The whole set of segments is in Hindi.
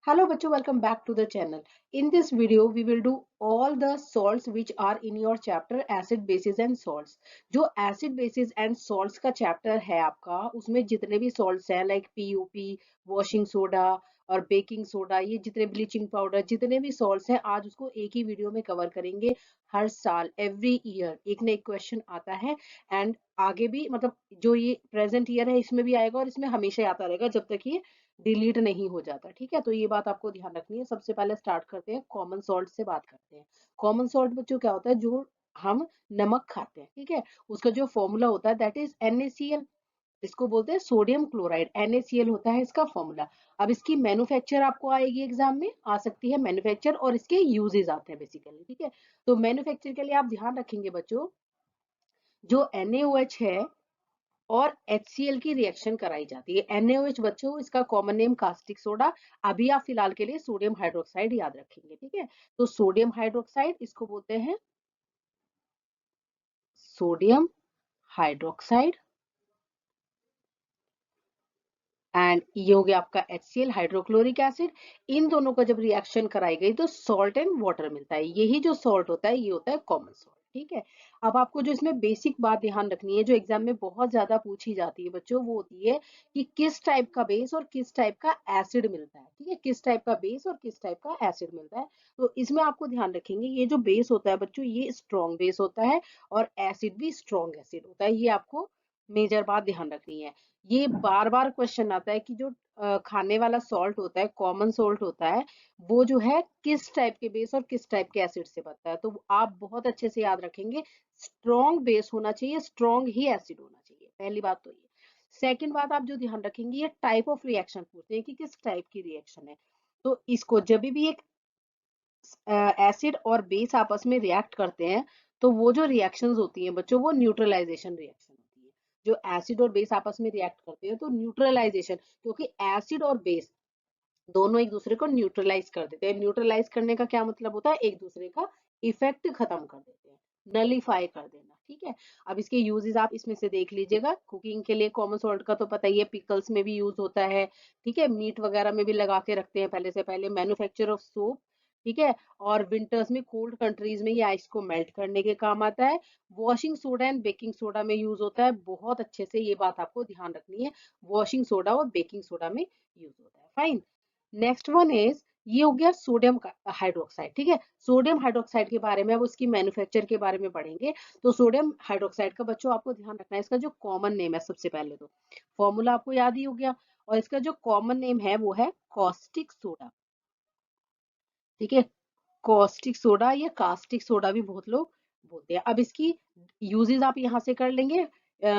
Hello bachcho, welcome back to the channel. In this video, we will do all the salts which are in your chapter acid, bases and salts. जो acid, bases and salts का chapter है आपका, उसमें जितने भी salts हैं like PUP, washing soda और बेकिंग सोडा, ये जितने ब्लीचिंग पाउडर, जितने भी सॉल्ट्स हैं आज उसको एक ही वीडियो में कवर करेंगे। हर साल एवरी ईयर एक ना एक क्वेश्चन आता है एंड आगे भी मतलब जो ये प्रेजेंट ईयर है इसमें भी आएगा और इसमें हमेशा आता रहेगा जब तक ये डिलीट नहीं हो जाता। ठीक है, तो ये बात आपको ध्यान रखनी है। सबसे पहले स्टार्ट करते हैं कॉमन सॉल्ट से बात करते हैं। कॉमन सॉल्ट बच्चों क्या होता है, जो हम नमक खाते हैं, ठीक है, उसका जो फॉर्मूला होता है दैट इज NaCl। इसको बोलते हैं सोडियम क्लोराइड, NaCl होता है इसका फॉर्मूला। अब इसकी मैन्युफैक्चर आपको आएगी एग्जाम में, आ सकती है मैन्युफैक्चर, और इसके यूजेस आते हैं बेसिकली। ठीक है, तो मैन्युफैक्चर के लिए आप ध्यान रखेंगे बच्चों, जो NaOH है और HCl की रिएक्शन कराई जाती है। NaOH बच्चों इसका कॉमन नेम कास्टिक सोडा। अभी आप फिलहाल के लिए सोडियम हाइड्रोक्साइड याद रखेंगे। ठीक है, तो सोडियम हाइड्रोक्साइड इसको बोलते हैं सोडियम हाइड्रोक्साइड एंड ये हो गया आपका HCl हाइड्रोक्लोरिक एसिड। इन दोनों का जब रिएक्शन कराई गई तो सॉल्ट एंड वाटर मिलता है। यही जो सॉल्ट होता है ये होता है कॉमन सॉल्ट। ठीक है, अब आपको जो इसमें बेसिक बात ध्यान रखनी है, जो एग्जाम में बहुत ज्यादा पूछी जाती है बच्चों, वो होती है कि किस टाइप का बेस और किस टाइप का एसिड मिलता है। ठीक है, किस टाइप का बेस और किस टाइप का एसिड मिलता है। तो इसमें आपको ध्यान रखेंगे, ये जो बेस होता है बच्चों ये स्ट्रॉन्ग बेस होता है और एसिड भी स्ट्रॉन्ग एसिड होता है। ये आपको मेजर बात ध्यान रखनी है। ये बार बार क्वेश्चन आता है कि जो खाने वाला सॉल्ट होता है, कॉमन सॉल्ट होता है, वो जो है किस टाइप के बेस और किस टाइप के एसिड से बनता है। तो आप बहुत अच्छे से याद रखेंगे, स्ट्रॉन्ग बेस होना चाहिए, स्ट्रॉन्ग ही एसिड होना चाहिए। पहली बात तो ये। सेकंड बात आप जो ध्यान रखेंगे, ये टाइप ऑफ रिएक्शन पूछते हैं कि किस टाइप की रिएक्शन है। तो इसको जब भी एक एसिड और बेस आपस में रिएक्ट करते हैं तो वो जो रिएक्शंस होती हैं बच्चों, वो न्यूट्रलाइजेशन रिएक्शन होती है। जो एसिड और बेस आपस में रिएक्ट करते हैं तो न्यूट्रलाइजेशन, क्योंकि एसिड और बेस दोनों एक दूसरे को न्यूट्रलाइज कर देते हैं। न्यूट्रलाइज करने का क्या मतलब होता है, एक दूसरे का इफेक्ट खत्म कर देते हैं, नलीफाई कर देना। ठीक है, अब इसके यूजेस आप इसमें से देख लीजिएगा। कुकिंग के लिए कॉमन सॉल्ट का तो पता ही है, पिकल्स में भी यूज होता है। ठीक है, मीट वगैरह में भी लगा के रखते हैं पहले से पहले। मैन्युफैक्चर ऑफ सोप, ठीक है, और विंटर्स में कोल्ड कंट्रीज में ये आइस को मेल्ट करने के काम आता है। Washing soda and baking soda में यूज होता है। बहुत अच्छे से ये बात आपको ध्यान रखनी है, वॉशिंग सोडा और बेकिंग सोडा में यूज होता है। फाइन, नेक्स्ट वन इज, ये हो गया सोडियम हाइड्रोक्साइड। ठीक है, सोडियम हाइड्रोक्साइड के बारे में अब उसकी मैन्युफैक्चर के बारे में पढ़ेंगे। तो सोडियम हाइड्रोक्साइड का बच्चों आपको ध्यान रखना है, इसका जो कॉमन नेम है, सबसे पहले तो फॉर्मूला आपको याद ही हो गया, और इसका जो कॉमन नेम है वो है कॉस्टिक सोडा। ठीक है, कॉस्टिक सोडा या कास्टिक सोडा भी बहुत लोग बोलते हैं। अब इसकी यूजेस आप यहाँ से कर लेंगे।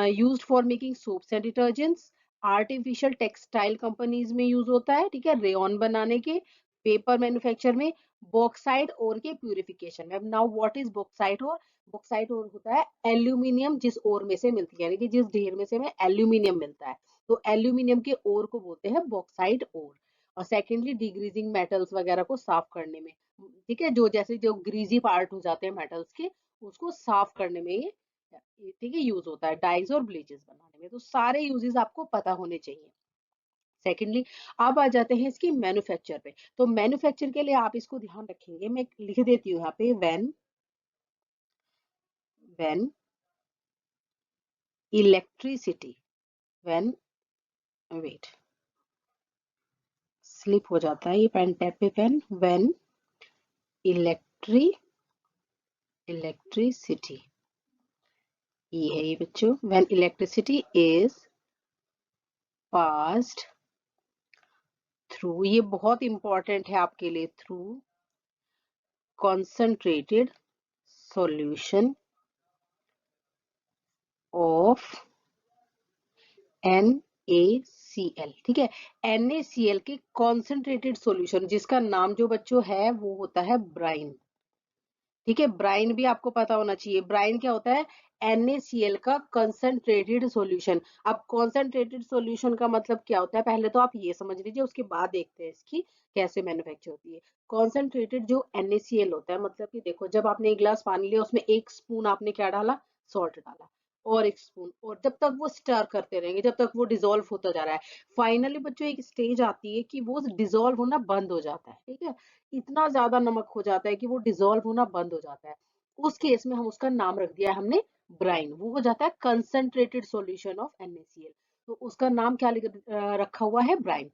Used for making soaps and detergents, artificial textile companies में यूज होता है। ठीक है, रेयन बनाने के, पेपर मैन्युफैक्चर में, बॉक्साइट ओर के प्यूरिफिकेशन में। अब now what is bauxite ore? Bauxite ore होता है एल्यूमिनियम जिस ओर में से मिलती है, यानी कि जिस ढेर में से हमें एल्यूमिनियम मिलता है, तो एल्यूमिनियम के ओर को बोलते हैं बॉक्साइट ओर। और सेकेंडली डिग्रीजिंग मेटल्स वगैरह को साफ करने में। ठीक है, जो जैसे जो ग्रीजी पार्ट हो जाते हैं मेटल्स के, उसको साफ करने में ये ठीक है यूज होता है। डाइज और ब्लीचेस बनाने में। तो सारे यूजेस आपको पता होने चाहिए। सेकेंडली, अब आ जाते हैं इसकी मैन्युफैक्चर पे। तो मैन्युफैक्चर के लिए आप इसको ध्यान रखेंगे, मैं लिख देती हूँ यहाँ पे, when electricity, when, wait, slip हो जाता है ये पेन टैप पे पेन, व्हेन इलेक्ट्रिसिटी, ये है ये बच्चों, when electricity is passed through, ये बहुत इंपॉर्टेंट है आपके लिए, through concentrated solution of NaCl। ठीक है, NaCl के कॉन्सेंट्रेटेड सॉल्यूशन, जिसका नाम जो बच्चों है वो होता है ब्राइन। ठीक है, ब्राइन भी आपको पता होना चाहिए। ब्राइन क्या होता है? NaCl का कंसंट्रेटेड सॉल्यूशन। अब कंसंट्रेटेड सॉल्यूशन का मतलब क्या होता है, पहले तो आप ये समझ लीजिए, उसके बाद देखते हैं इसकी कैसे मैन्युफैक्चर होती है। कंसंट्रेटेड जो NaCl होता है, मतलब कि देखो, जब आपने एक गिलास पानी लिया उसमें 1 स्पून आपने क्या डाला, सॉल्ट डाला। और 1 स्पून, और जब तक वो स्टर करते रहेंगे, जब तक वो डिज़ोल्व होता जा रहा है। फाइनली बच्चों एक स्टेज आती है कि वो डिज़ोल्व होना बंद हो जाता है, ठीक है? इतना ज़्यादा नमक हो जाता है कि वो डिज़ोल्व होना बंद हो जाता है। उस केस में हम उसका नाम रख दिया है हमने ब्राइन, वो हो जाता है कंसंट्रेटेड सॉल्यूशन ऑफ NaCl। तो उसका नाम क्या रखा हुआ है ब्राइन।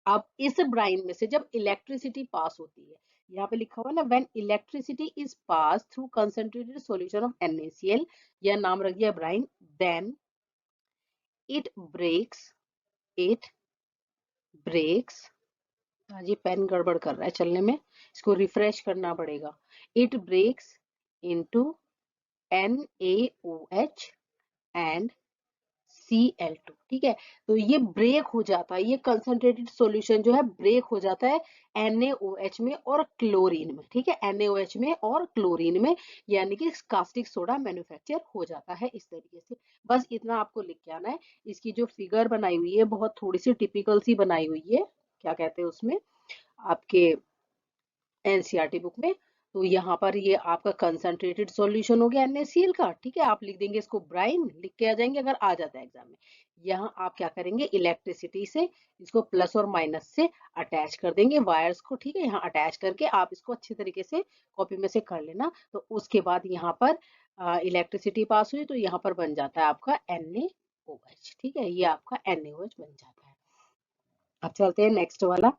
अब इस ब्राइन में से जब इलेक्ट्रिसिटी पास होती है, यहाँ पे लिखा हुआ है ना, when electricity is pass through concentrated solution of NaCl, यह नाम रख दिया brine, then it breaks it breaks आज ये पेन गड़बड़ कर रहा है चलने में, इसको रिफ्रेश करना पड़ेगा। It breaks into NaOH and Cl2, ठीक है? तो ये ब्रेक हो जाता है, ये कंसंट्रेटेड सॉल्यूशन जो है ब्रेक हो जाता है NaOH में और क्लोरीन में, ठीक है? NaOH में और क्लोरीन में, यानी कि कास्टिक सोडा मैन्युफैक्चर हो जाता है इस तरीके से। बस इतना आपको लिख के आना है। इसकी जो फिगर बनाई हुई है बहुत थोड़ी सी टिपिकल सी बनाई हुई है, क्या कहते हैं उसमें आपके एनसीईआरटी बुक में। तो यहाँ पर ये आपका कंसंट्रेटेड सॉल्यूशन हो गया NaCl का, ठीक है? आप लिख देंगे इसको ब्राइन, लिख के आ जाएंगे अगर आ जाता है एग्जाम में। यहाँ आप क्या करेंगे, इलेक्ट्रिसिटी से इसको प्लस और माइनस से अटैच कर देंगे वायर्स को, ठीक है? यहाँ अटैच करके आप इसको अच्छी तरीके से कॉपी में से कर लेना। तो उसके बाद यहाँ पर इलेक्ट्रिसिटी पास हुई तो यहाँ पर बन जाता है आपका NaOH, ठीक है? ये आपका NaOH बन जाता है। अब चलते हैं नेक्स्ट वाला।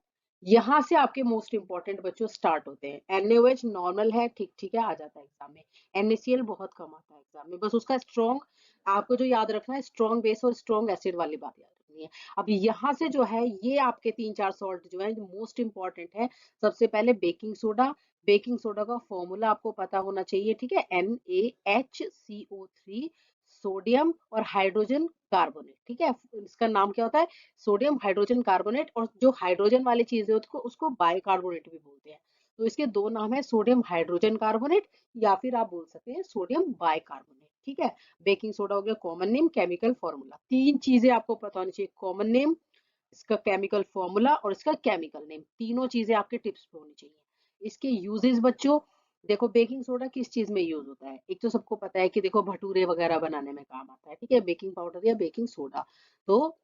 यहाँ से आपके मोस्ट इंपॉर्टेंट बच्चों स्टार्ट होते हैं। NaOH नॉर्मल है, ठीक ठीक है, आ जाता है एग्जाम में। NaCl बहुत कम आता है एग्जाम में, बस उसका स्ट्रॉन्ग आपको जो याद रखना है, स्ट्रॉन्ग बेस और स्ट्रॉन्ग एसिड वाली बात याद रखनी है। अब यहाँ से जो है ये आपके 3-4 सॉल्ट जो है मोस्ट इंपॉर्टेंट है। सबसे पहले बेकिंग सोडा। बेकिंग सोडा का फॉर्मूला आपको पता होना चाहिए, ठीक है? NaHCO3, सोडियम और हाइड्रोजन कार्बोनेट, ठीक है? इसका नाम क्या होता है, सोडियम हाइड्रोजन कार्बोनेट। और जो हाइड्रोजन वाली चीज है उसको उसको बाइकार्बोनेट भी बोलते हैं। तो इसके दो नाम है, सोडियम हाइड्रोजन कार्बोनेट या फिर आप बोल सकते हैं सोडियम बाइकार्बोनेट, ठीक है? बेकिंग सोडा हो गया कॉमन नेम, केमिकल फॉर्मूला। तीन चीजें आपको पता होनी चाहिए, कॉमन नेम, इसका केमिकल फॉर्मूला और इसका केमिकल नेम। तीनों चीजें आपके टिप्स पे होनी चाहिए। इसके यूजेस बच्चों, देखो बेकिंग सोडा किस चीज में यूज होता है, एक तो सबको पता है कि देखो भटूरे वगैरह बनाने में काम आता है, ठीक है? बेकिंग पाउडर या बेकिंग सोडा। तो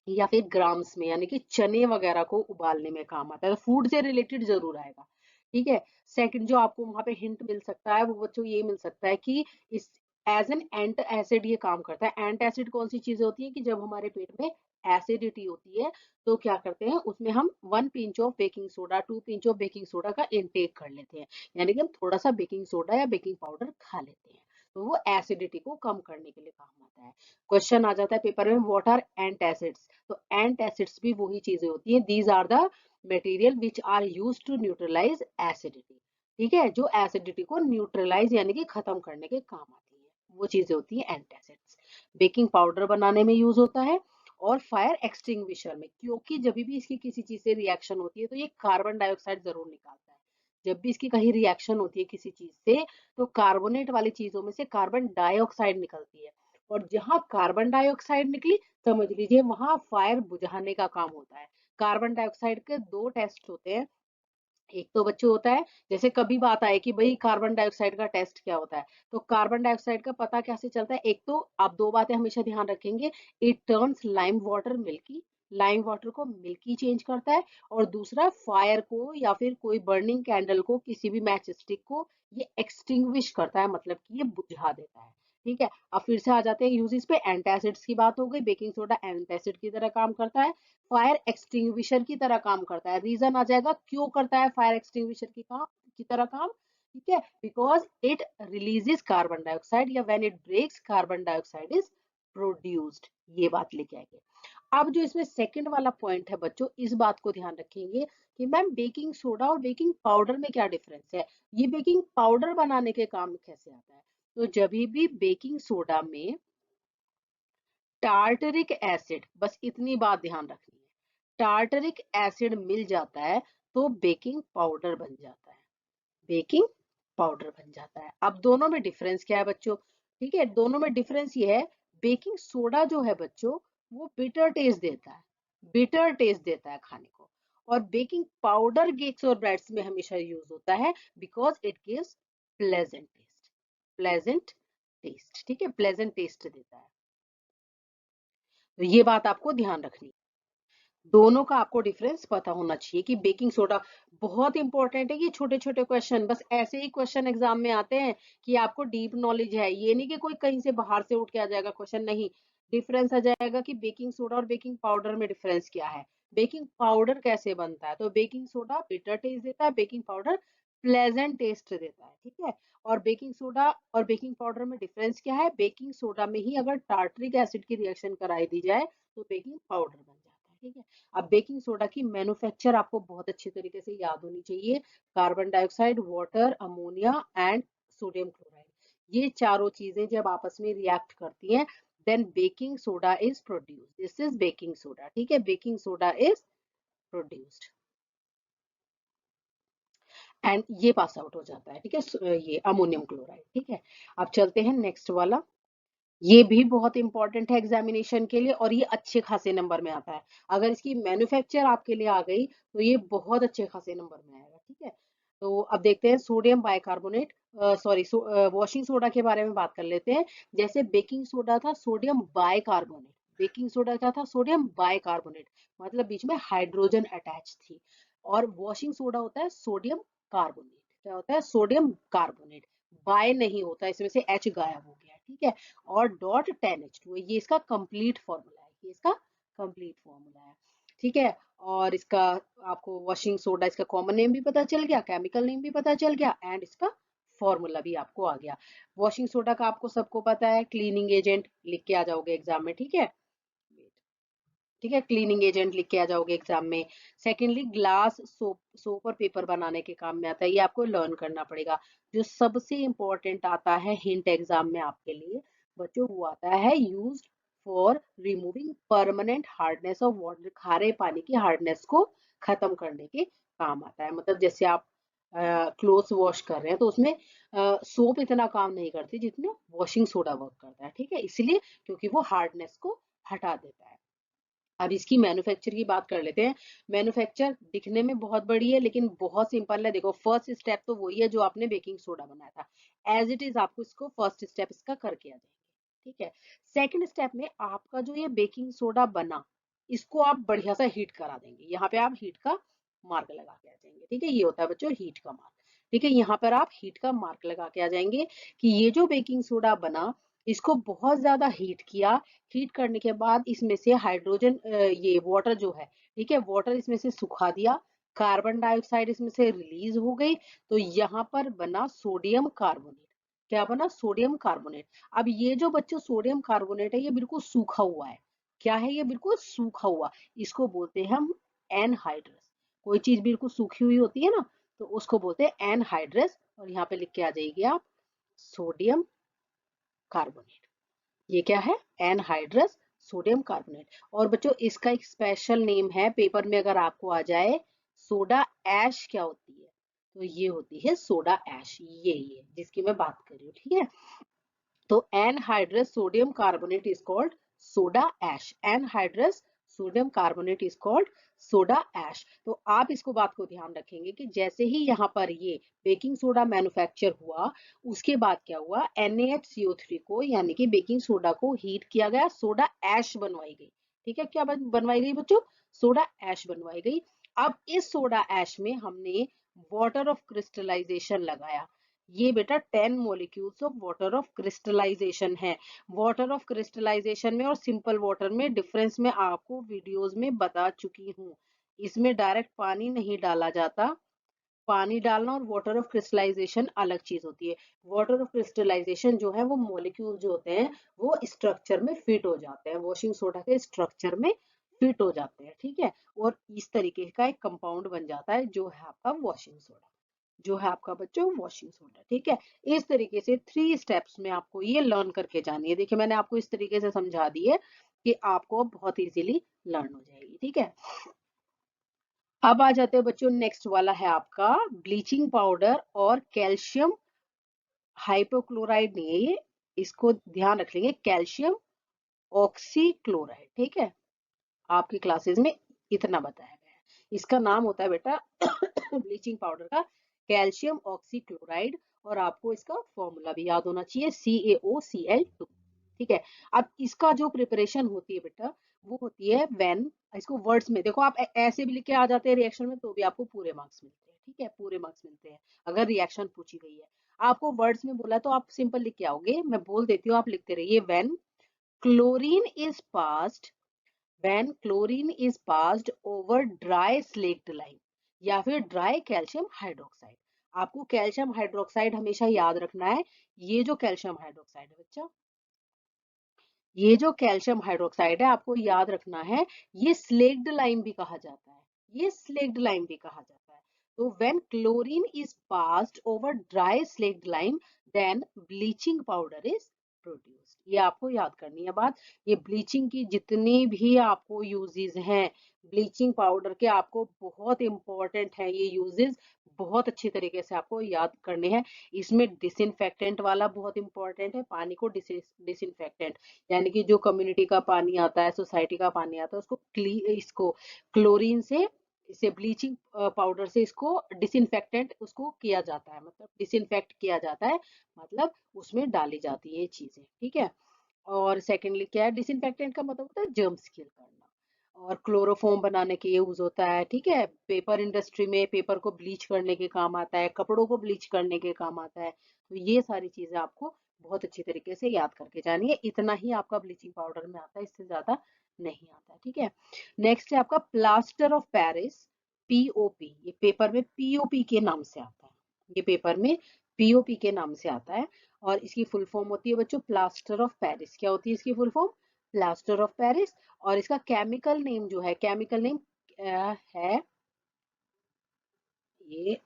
या फिर ग्राम्स में, यानी कि चने वगैरह को उबालने में काम आता है। तो फूड से रिलेटेड जरूर आएगा, ठीक है? सेकंड जो आपको वहां पे हिंट मिल सकता है वो बच्चों ये मिल सकता है कि इस एज एन एंट एसिड ये काम करता है। एंट एसिड कौन सी चीजें होती है कि जब हमारे पेट में एसिडिटी होती है तो क्या करते हैं, उसमें हम 1 pinch of baking soda, 2 pinch of baking soda का इनटेक कर लेते हैं, यानी कि हम थोड़ा सा बेकिंग सोडा या बेकिंग पाउडर खा लेते हैं। तो वो एसिडिटी को कम करने के लिए काम आता है। क्वेश्चन आ जाता है पेपर में, व्हाट आर एंट एसिड्स? तो एंट एसिड्स भी वही चीजें होती हैं, these are the material which are use to neutralise acidity, ठीक है? जो एसिडिटी को न्यूट्रलाइज यानी कि खत्म करने के काम आती है, वो चीजें होती हैं एंट एसिड्स। बेकिंग पाउडर बनाने में यूज होता है और फायर एक्सटिंग्विशर में, क्योंकि जब भी इसकी किसी चीज से रिएक्शन होती है तो ये कार्बन डाइऑक्साइड जरूर निकालता है। जब भी इसकी कहीं रिएक्शन होती है किसी चीज से तो कार्बोनेट वाली चीजों में से कार्बन डाइऑक्साइड निकलती है, और जहां कार्बन डाइऑक्साइड निकली समझ लीजिए वहां फायर बुझाने का काम होता है। कार्बन डाइऑक्साइड के दो टेस्ट होते हैं। एक तो बच्चों होता है, जैसे कभी बात आए कि भाई कार्बन डाइऑक्साइड का टेस्ट क्या होता है, तो कार्बन डाइऑक्साइड का पता कैसे चलता है, एक तो आप दो बातें हमेशा ध्यान रखेंगे, it turns lime water milky, lime water को मिल्की चेंज करता है। और दूसरा, फायर को या फिर कोई बर्निंग कैंडल को, किसी भी मैच स्टिक को ये एक्सटिंग्विश करता है, मतलब कि ये बुझा देता है, ठीक है? अब फिर से आ जाते हैं यूजेस पे। एंटासिड्स की बात हो गई, बेकिंग सोडा एंटासिड की तरह काम करता है, फायर एक्सटिंग्विशर की तरह काम करता है। रीजन आ जाएगा क्यों करता है फायर एक्सटिंग्विशर की तरह काम, ठीक है? Because it releases carbon dioxide, या when it breaks carbon dioxide is produced. ये बात लेके आएंगे। अब जो इसमें सेकंड वाला पॉइंट है बच्चों, इस बात को ध्यान रखेंगे कि मैम बेकिंग सोडा और बेकिंग पाउडर में क्या डिफरेंस है, ये बेकिंग पाउडर बनाने के काम में कैसे आता है? तो जब भी बेकिंग सोडा में टार्टरिक एसिड, बस इतनी बात ध्यान रखनी है, टार्टरिक एसिड मिल जाता है तो बेकिंग पाउडर बन जाता है, बेकिंग पाउडर बन जाता है। अब दोनों में डिफरेंस क्या है बच्चों, ठीक है? दोनों में डिफरेंस ये है, बेकिंग सोडा जो है बच्चों वो बिटर टेस्ट देता है, बिटर टेस्ट देता है खाने को। और बेकिंग पाउडर केक्स और ब्रेड्स में हमेशा यूज होता है because it gives pleasant taste, pleasant taste, ठीक है, प्लेजेंट टेस्ट देता है। तो ये बात आपको ध्यान रखनी है। दोनों का आपको डिफरेंस पता होना चाहिए कि बेकिंग सोडा बहुत इंपॉर्टेंट है। ये छोटे छोटे क्वेश्चन बस ऐसे ही क्वेश्चन एग्जाम में आते हैं कि आपको डीप नॉलेज है, ये नहीं कि कोई कहीं से बाहर से उठ के आ जाएगा क्वेश्चन, नहीं। डिफरेंस आ जाएगा कि बेकिंग सोडा और बेकिंग पाउडर में डिफरेंस क्या है, बेकिंग पाउडर कैसे बनता है। तो बेकिंग सोडा बिटर टेस्ट देता है, बेकिंग पाउडर प्लेजेंट टेस्ट देता है, ठीक है। और बेकिंग सोडा और बेकिंग पाउडर में डिफरेंस क्या है, बेकिंग सोडा में ही अगर टार्टरिक एसिड की रिएक्शन कराई दी जाए तो बेकिंग पाउडर बन जाता है, ठीक है। अब बेकिंग सोडा की मैन्युफैक्चर आपको बहुत अच्छे तरीके से याद होनी चाहिए। Carbon dioxide, water, ammonia and sodium chloride, ये चारों चीजें जब आपस में रिएक्ट करती हैं then baking soda is produced, this is baking soda, ठीक है। Baking soda is produced and ये पास आउट हो जाता है, ठीक है, ये अमोनियम क्लोराइड, ठीक है। अब चलते हैं नेक्स्ट वाला। ये भी बहुत इंपॉर्टेंट है एग्जामिनेशन के लिए और ये अच्छे खासे नंबर में आता है। अगर इसकी मैन्युफैक्चर आपके लिए आ गई तो ये बहुत अच्छे खासे नंबर में आएगा, ठीक है। तो अब देखते हैं sodium bicarbonate, sorry washing soda के बारे में बात कर लेते हैं। जैसे बेकिंग सोडा था सोडियम बाइकार्बोनेट, बेकिंग सोडा क्या था, सोडियम बाइकार्बोनेट, मतलब बीच में हाइड्रोजन अटैच थी। और वॉशिंग सोडा होता है सोडियम कार्बोनेट, क्या होता है, सोडियम कार्बोनेट, बाय नहीं होता, इसमें से एच गायब हो गया, ठीक है। और डॉट 10H2, ये इसका कंप्लीट फॉर्मूला है, ये इसका कंप्लीट फॉर्मूला है, ठीक है। और इसका आपको वॉशिंग सोडा इसका कॉमन नेम भी पता चल गया, केमिकल नेम भी पता चल गया एंड इसका फॉर्मूला भी आपको आ गया। वॉशिंग सोडा का आपको सबको पता है क्लीनिंग एजेंट, लिख के आ जाओगे एग्जाम में, ठीक है, ठीक है, क्लीनिंग एजेंट लिख के आ जाओगे एग्जाम में। सेकेंडली ग्लास सोप, सोप और पेपर बनाने के काम में आता है, ये आपको लर्न करना पड़ेगा। जो सबसे इंपॉर्टेंट आता है हिंट एग्जाम में आपके लिए बच्चों, वो आता है used for removing permanent hardness of water, खारे पानी की हार्डनेस को खत्म करने के काम आता है। मतलब जैसे आप क्लोथ्स वॉश कर रहे हैं तो उसमें सोप इतना काम नहीं करती जितने वॉशिंग सोडा वर्क करता है, ठीक है, इसलिए क्योंकि वो हार्डनेस को हटा देता है। अब इसकी मैन्युफैक्चर की बात कर लेते हैं। मैन्युफैक्चर दिखने में बहुत बड़ी है लेकिन बहुत सिंपल है। देखो फर्स्ट स्टेप तो वही है जो आपने बेकिंग सोडा बनाया था, एज इट इज आपको इसको फर्स्ट स्टेप इसका करके आ जाएंगे, ठीक है। सेकंड स्टेप में आपका जो ये बेकिंग सोडा बना, इसको आप बढ़िया सा हीट करा देंगे। यहाँ पे आप हीट का मार्क लगा के आ जाएंगे, ठीक है, ये होता है बच्चों हीट का मार्क, ठीक है। यहाँ पर आप हीट का मार्क लगा के आ जाएंगे कि ये जो बेकिंग सोडा बना, इसको बहुत ज्यादा हीट किया, हीट करने के बाद इसमें से हाइड्रोजन, ये वाटर जो है, ठीक है, वाटर इसमें से सुखा दिया, कार्बन डाइऑक्साइड इसमें से रिलीज हो गई, तो यहाँ पर बना सोडियम कार्बोनेट। क्या बना, सोडियम कार्बोनेट। अब ये जो बच्चों सोडियम कार्बोनेट है ये बिल्कुल सूखा हुआ है, क्या है, ये बिल्कुल सूखा हुआ, इसको बोलते हैं हम एनहाइड्रस। कोई चीज बिल्कुल सूखी हुई होती है ना, तो उसको बोलते हैं एनहाइड्रस। और यहाँ पे लिख के आ जाएगी आप सोडियम कार्बोनेट, ये क्या है, एनहाइड्रस सोडियम कार्बोनेट। और बच्चों इसका एक स्पेशल नेम है, पेपर में अगर आपको आ जाए सोडा ऐश क्या होती है, तो ये होती है सोडा ऐश, ये जिसकी मैं बात कर रही हूँ, ठीक है। तो anhydrous sodium carbonate is called soda ash, anhydrous sodium carbonate is called soda ash. तो आप इसको बात को ध्यान रखेंगे कि जैसे ही यहाँ पर ये बेकिंग सोडा मैन्युफैक्चर हुआ, उसके बाद क्या हुआ, NaHCO3 को यानी कि बेकिंग सोडा को हीट किया गया, सोडा ऐश बनवाई गई, ठीक है। क्या बनवाई गई बच्चों, सोडा ऐश बनवाई गई। अब इस सोडा ऐश में हमने वाटर ऑफ क्रिस्टलाइजेशन लगाया, ये बेटा 10 molecules of water of crystallisation है। वाटर ऑफ क्रिस्टलाइजेशन में और सिंपल वाटर में डिफरेंस मैं आपको वीडियोस में बता चुकी हूँ। इसमें डायरेक्ट पानी नहीं डाला जाता, पानी डालना और वाटर ऑफ क्रिस्टलाइजेशन अलग चीज होती है। वाटर ऑफ क्रिस्टलाइजेशन जो है वो मॉलिक्यूल जो होते हैं वो स्ट्रक्चर में फिट हो जाते हैं, वॉशिंग सोडा के स्ट्रक्चर में फिट हो जाते हैं, ठीक है। और इस तरीके का एक कंपाउंड बन जाता है जो है आपका वॉशिंग सोडा, जो है आपका बच्चों वॉशिंग सोडा, ठीक है। इस तरीके से 3 स्टेप्स में आपको ये लर्न करके जानी है। देखिए मैंने आपको इस तरीके से समझा दी है कि आपको बहुत इजीली लर्न हो जाएगी, ठीक है। अब आ जाते हैं बच्चों, नेक्स्ट वाला है आपका ब्लीचिंग पाउडर और कैल्शियम हाइपोक्लोराइड नहीं है ये, इसको ध्यान रख लेंगे, कैल्शियम ऑक्सीक्लोराइड, ठीक है। आपकी क्लासेस में इतना बताया गया है। इसका नाम होता है बेटा ब्लीचिंग पाउडर का कैल्शियम ऑक्सीक्लोराइड। और आपको इसका फॉर्मूला भी याद होना चाहिए, CaOCl2। ठीक है। अब इसका जो प्रिपरेशन होती है बेटा, वो होती है व्हेन, इसको वर्ड्स में देखो, आप ऐसे भी लिख के आ जाते हैं रिएक्शन में तो भी आपको पूरे मार्क्स मिलते हैं। ठीक है, पूरे मार्क्स मिलते हैं अगर रिएक्शन पूछी गई है। आपको वर्ड्स में बोला तो आप सिंपल लिख के आओगे, मैं बोल देती हूँ, आप लिखते रहिए। When chlorine is passed, when chlorine is passed over dry slaked lime, या फिर ड्राई कैल्शियम हाइड्रोक्साइड। आपको कैल्शियम हाइड्रोक्साइड हमेशा याद रखना है। ये जो कैल्शियम हाइड्रोक्साइड है बच्चा, ये जो कैल्शियम हाइड्रोक्साइड है आपको याद रखना है, ये स्लेक्ड लाइम भी कहा जाता है, ये स्लेक्ड लाइम भी कहा जाता है। तो when chlorine is passed over dry slaked lime, then bleaching powder is produced. ये आपको याद करनी है बात। ये ब्लीचिंग की जितनी भी आपको यूजेस हैं, ब्लीचिंग पाउडर के आपको बहुत इंपॉर्टेंट है ये यूजेस, बहुत अच्छी तरीके से आपको याद करने हैं। इसमें डिसइंफेक्टेंट वाला बहुत इंपॉर्टेंट है, पानी को डिसइंफेक्टेंट, यानी कि जो कम्युनिटी का पानी आता है, सोसाइटी का पानी आता है, उसको इसको क्लोरीन से, इसे ब्लीचिंग पाउडर से इसको डिसइंफेक्टेंट उसको किया जाता है, मतलब डिसइंफेक्ट किया जाता है, मतलब उसमें डाली जाती है ये चीजें। ठीक है। और सेकेंडली क्या है, डिसइंफेक्टेंट का मतलब होता है जर्म्स किल करना, और क्लोरोफॉर्म बनाने के यूज होता है। ठीक है। पेपर इंडस्ट्री में पेपर को ब्लीच करने के काम आता है, कपड़ों को ब्लीच करने के काम आता है। तो ये सारी चीजें आपको बहुत अच्छी तरीके से याद करके जानी है। इतना ही आपका ब्लीचिंग पाउडर में आता है, इससे ज्यादा नहीं आता। ठीक है। नेक्स्ट है आपका प्लास्टर ऑफ पेरिस, पीओपी। ये पेपर में पीओपी के नाम से आता है, ये पेपर में पीओपी के नाम से आता है। और इसकी फुल फॉर्म होती है बच्चों प्लास्टर ऑफ पेरिस। क्या होती है इसकी full form? Plaster of Paris. और इसका केमिकल नेम जो है, केमिकल नेम है, ये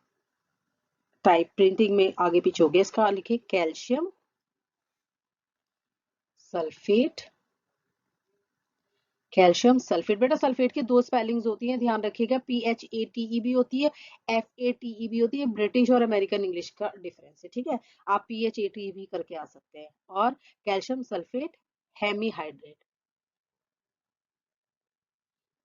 टाइप प्रिंटिंग में आगे पीछे हो गया, इसका लिखे कैल्शियम सल्फेट। कैल्शियम सल्फेट, बेटा सल्फेट की दो स्पेलिंग्स होती हैं, ध्यान रखिएगा, PHATE भी होती है, FATE भी होती है। ब्रिटिश और अमेरिकन इंग्लिश का डिफरेंस है। ठीक है। आप PHATE भी करके आ सकते हैं। और calcium sulphate hemihydrate,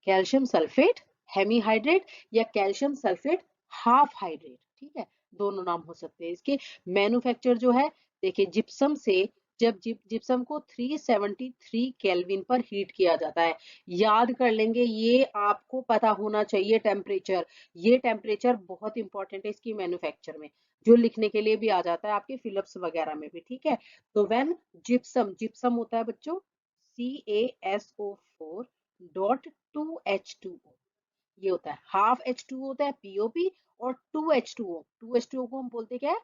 calcium sulphate hemihydrate या कैल्शियम सल्फेट हाफ हाइड्रेट। ठीक है, दोनों नाम हो सकते हैं इसके। मैन्युफैक्चर जो है, देखिए जिप्सम से, जब जिप्सम को 373 केल्विन पर हीट किया जाता है, याद कर लेंगे, ये आपको पता होना चाहिए टेम्परेचर। ये टेम्परेचर बहुत इंपॉर्टेंट है इसकी मैन्युफैक्चर में, जो लिखने के लिए भी आ जाता है आपके फिलिप्स वगैरह में भी। ठीक है। तो व्हेन जिप्सम, जिप्सम होता है बच्चों CaSO4 डॉट 2H2O, ये होता है हाफ H2O होता है पीओपी, और 2H2O, 2H2O को हम बोलते क्या है,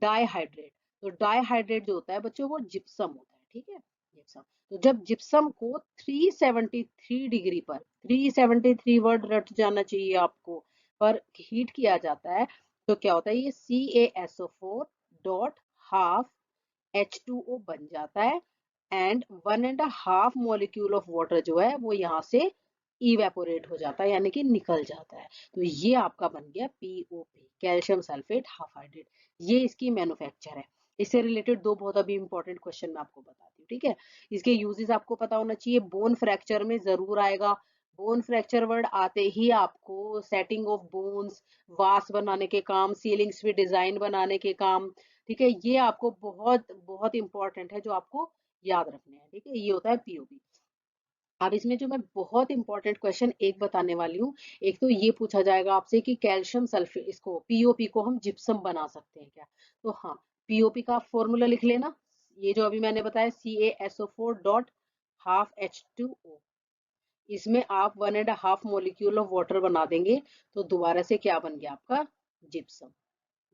डाईहाइड्रेट। तो डाईहाइड्रेट जो होता है बच्चों वो जिप्सम होता है। ठीक है, जिप्सम। तो जब जिप्सम को 373 डिग्री पर, 373 वर्ड रट जाना चाहिए आपको, पर हीट किया जाता है, तो क्या होता है, ये CaSO4 डॉट हाफ H2O बन जाता है, एंड 1.5 मॉलिक्यूल ऑफ वाटर जो है वो यहाँ से इवेपोरेट हो जाता है, यानी कि निकल जाता है। तो ये आपका बन गया POP, calcium sulphate half hydrate. ये इसकी मैन्युफैक्चर है। इससे रिलेटेड दो बहुत अभी इंपॉर्टेंट क्वेश्चन मैं आपको बताती हूँ। ठीक है। इसके यूजेस आपको पता होना चाहिए, बोन फ्रैक्चर में जरूर आएगा। बोन फ्रैक्चर वर्ड आते ही आपको सेटिंग ऑफ बोन्स, वास बनाने के काम, सीलिंग्स पे डिजाइन बनाने के काम, ठीक है, ये आपको बहुत बहुत इंपॉर्टेंट है, जो आपको याद रखने हैं। ठीक है, ये होता है पीओपी। अब इसमें जो मैं बहुत इंपॉर्टेंट क्वेश्चन एक बताने वाली हूँ, एक तो ये पूछा जाएगा आपसे कि कैल्शियम सल्फेट, इसको पीओपी को हम जिप्सम बना सकते हैं क्या? तो हाँ, पीओपी का फॉर्मूला लिख लेना, ये जो अभी मैंने बताया CaSO4 डॉट हाफ H2O, इसमें आप 1.5 मॉलिक्यूल ऑफ वाटर बना देंगे, तो दोबारा से क्या बन गया आपका, जिप्सम।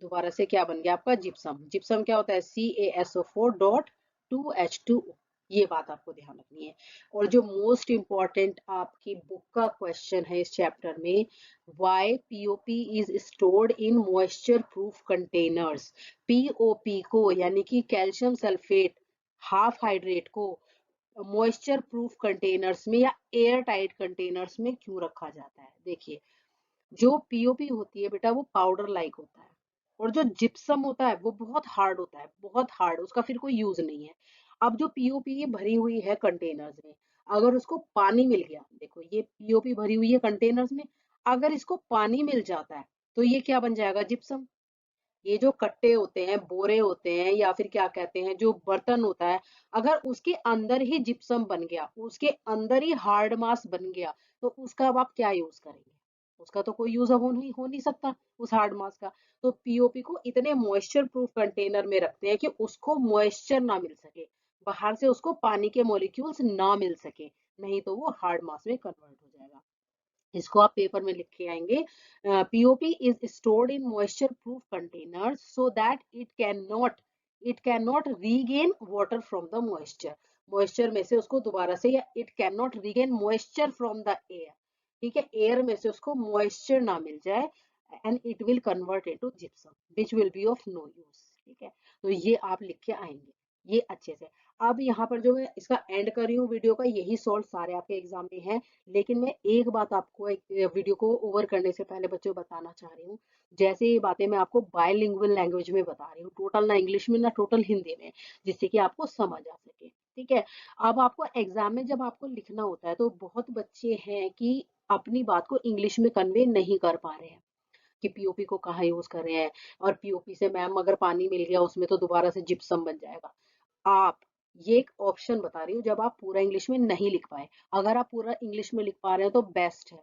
दोबारा से क्या बन गया आपका, जिप्सम। जिप्सम क्या होता है, CaSO4 डॉट 2H2O। ये बात आपको ध्यान रखनी है। और जो मोस्ट इंपॉर्टेंट आपकी बुक का क्वेश्चन है इस चैप्टर में, why POP is stored in moisture proof containers. POP को, यानी कि कैल्शियम सल्फेट हाफ हाइड्रेट को, मॉइस्चर प्रूफ कंटेनर्स में या एयर टाइट कंटेनर्स में क्यों रखा जाता है? देखिए, जो पीओपी होती है बेटा वो पाउडर लाइक होता है, और जो जिप्सम होता है वो बहुत हार्ड होता है, बहुत हार्ड, उसका फिर कोई यूज नहीं है। अब जो पीओपी भरी हुई है कंटेनर्स में, अगर उसको पानी मिल गया, देखो ये पीओपी भरी हुई है कंटेनर्स में, अगर इसको पानी मिल जाता है तो ये क्या बन जाएगा, जिप्सम। ये जो कट्टे होते हैं, बोरे होते हैं या फिर क्या कहते हैं जो बर्तन होता है, अगर उसके अंदर ही जिप्सम बन गया, उसके अंदर ही हार्ड मास बन गया, तो उसका अब आप क्या यूज़ करेंगे? उसका तो कोई यूज़ अब हो नहीं सकता उस हार्ड मास का। तो पीओपी को इतने मॉइस्चर प्रूफ कंटेनर में रखते हैं कि उसको मॉइस्चर ना मिल सके, बाहर से उसको पानी के मॉलिक्यूल्स ना मिल सके, नहीं तो वो हार्ड मास में कन्वर्ट हो जाएगा। इसको आप पेपर में लिख के आएंगे। POP is stored in moisture proof container so that it can not regain water from the moisture. Moisture में से उसको दोबारा से, या it can not regain moisture from the air, ठीक है, एयर में से उसको मॉइस्चर ना मिल जाए, and it will convert into gypsum which will be of no use. ठीक है, तो ये आप लिख के आएंगे ये अच्छे से। अब यहाँ पर जो मैं इसका एंड कर रही हूँ वीडियो का, यही सॉल्व सारे आपके एग्जाम में है, लेकिन मैं एक बात आपको एक वीडियो को ओवर करने से पहले बच्चों बताना चाह रही हूँ। जैसे ये बातें मैं आपको बायलिंगुअल लैंग्वेज में बता रही हूँ, टोटल ना इंग्लिश में ना टोटल हिंदी में, जिससे कि आपको समझ आ सके। ठीक है, अब आपको एग्जाम में जब आपको लिखना होता है तो बहुत बच्चे हैं कि अपनी बात को इंग्लिश में कन्वे नहीं कर पा रहे हैं कि पीओपी को कहाँ यूज कर रहे हैं, और पीओपी से मैम अगर पानी मिल गया उसमें तो दोबारा से जिप्सम बन जाएगा। आप, ये एक ऑप्शन बता रही हूँ जब आप पूरा इंग्लिश में नहीं लिख पाए, अगर आप पूरा इंग्लिश में लिख पा रहे हैं तो बेस्ट है।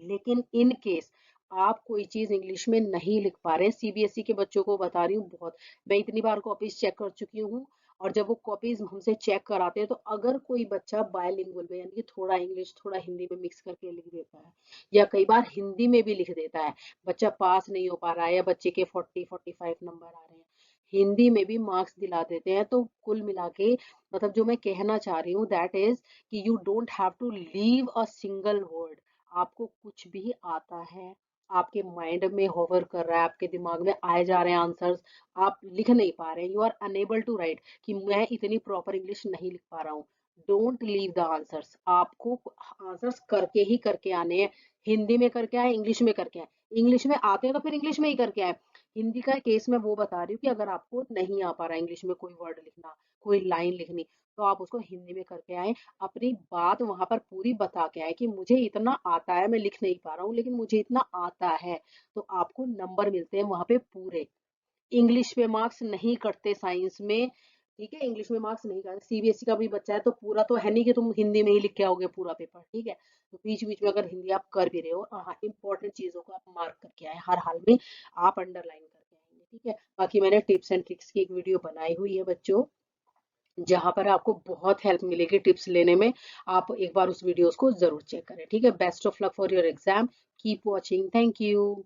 लेकिन इन केस आप कोई चीज इंग्लिश में नहीं लिख पा रहे हैं, सीबीएसई के बच्चों को बता रही हूँ, बहुत, मैं इतनी बार कॉपीज चेक कर चुकी हूँ, और जब वो कॉपीज हमसे चेक कराते हैं तो अगर कोई बच्चा बायलिंगुअल में, यानी कि थोड़ा इंग्लिश थोड़ा हिंदी में मिक्स करके लिख देता है, या कई बार हिंदी में भी लिख देता है, बच्चा पास नहीं हो पा रहा है या बच्चे के 40-45 नंबर आ रहे हैं, हिंदी में भी मार्क्स दिला देते हैं, तो कुल मिला के मतलब जो मैं कहना चाह रही हूँ दैट इज कि you don't have to leave a single word. आपको कुछ भी आता है, आपके माइंड में होवर कर रहा है, आपके दिमाग में आए जा रहे हैं आंसर्स, आप लिख नहीं पा रहे हैं, you are unable to write, कि मैं इतनी प्रॉपर इंग्लिश नहीं लिख पा रहा हूँ, डोंट लीव द आंसर्स, आपको आंसर्स करके ही करके आने हैं। हिंदी में करके आए, इंग्लिश में करके आए, इंग्लिश में आते हैं तो फिर इंग्लिश में ही करके आए। हिंदी का केस मैं वो बता रही हूँ कि अगर आपको नहीं आ पा रहा है इंग्लिश में कोई वर्ड लिखना, कोई लाइन लिखनी, तो आप उसको हिंदी में करके आए, अपनी बात वहां पर पूरी बता के आए कि मुझे इतना आता है, मैं लिख नहीं पा रहा हूँ लेकिन मुझे इतना आता है, तो आपको नंबर मिलते हैं वहां पे पूरे। इंग्लिश में मार्क्स नहीं कटते साइंस में, ठीक है, इंग्लिश में मार्क्स नहीं कटते, सीबीएसई का भी बच्चा है तो पूरा तो है नहीं कि तुम हिंदी में ही लिख के आओगे पूरा पेपर, ठीक है, तो बीच बीच में अगर हिंदी आप कर भी रहे हो, हाँ, इंपॉर्टेंट चीजों को आप मार्क करके आए, हर हाल में आप अंडरलाइन करके आएंगे, ठीक है। बाकी मैंने टिप्स एंड ट्रिक्स की एक वीडियो बनाई हुई है बच्चों, जहां पर आपको बहुत हेल्प मिलेगी टिप्स लेने में, आप एक बार उस वीडियोस को जरूर चेक करें, ठीक है। Best of luck for your exam, keep watching, thank you.